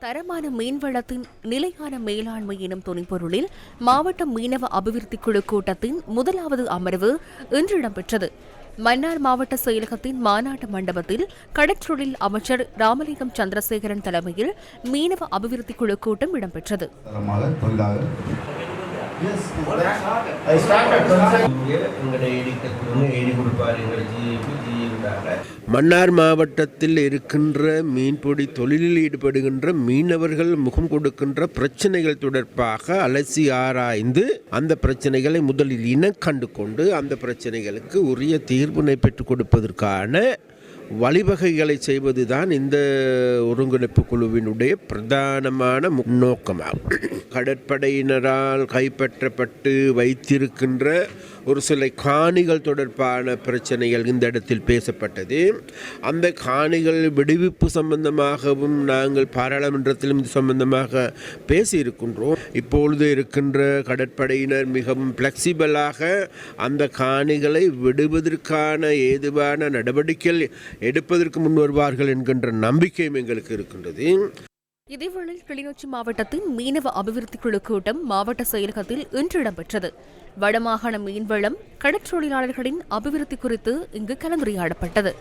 தரமான மீன்வளத்தின் நிலையான மேலாண்மை எனும் துணைப்பொருளில் மாவட்ட மீனவ அபிவிருத்தி குழு கூட்டத்தின் முதலாவது அமர்வு இன்று இடம்பெற்றது. மன்னார் மாவட்ட செயலகத்தின் மாநாட்டு மண்டபத்தில் கடற்றொழில் அமைச்சர் ராமலிங்கம் சந்திரசேகரன் தலைமையில் மீனவ அபிவிருத்தி குழு கூட்டம் இடம்பெற்றது. மன்னார் மாவட்டத்தில் இருக்கின்ற மீன்பிடி தொழிலில் ஈடுபடுகின்ற மீனவர்கள் முகம் கொடுக்கின்ற பிரச்சனைகள் தொடர்பாக அலசி ஆராய்ந்து அந்த பிரச்சனைகளை முதலில் இனக்கண்டு கொண்டு அந்த பிரச்சனைகளுக்கு உரிய தீர்வினை பெற்றுக் கொடுப்பதற்கான வழிவகைகளை செய்வதுதான் இந்த ஒருங்கிணைப்பு குழுவினுடைய பிரதானமான முன்னோக்கமாகும். கடற்படையினரால் கைப்பற்றப்பட்டு வைத்திருக்கின்ற ஒரு சில காணிகள் தொடர்பான பிரச்சனைகள் இந்த இடத்தில் பேசப்பட்டது. அந்த காணிகள் விடுவிப்பு சம்பந்தமாகவும் நாங்கள் பாராளுமன்றத்திலும் இது சம்பந்தமாக பேசியிருக்கின்றோம். இப்பொழுது இருக்கின்ற கடற்படையினர் மிகவும் பிளெக்சிபிளாக அந்த காணிகளை விடுவதற்கான ஏதுவான நடவடிக்கைகள் எடுப்பதற்கு முன் வருவார்கள் என்கின்ற நம்பிக்கையும் எங்களுக்கு இருக்கின்றது. இதேவேளை கிளிநொச்சி மாவட்டத்தின் மீனவ அபிவிருத்தி குழு கூட்டம் மாவட்ட செயலகத்தில் இன்று இடம்பெற்றது. வடமாகாண மீன்வளம் கடற்றொழிலாளர்களின் அபிவிருத்தி குறித்து இங்கு கலந்துரையாடப்பட்டது.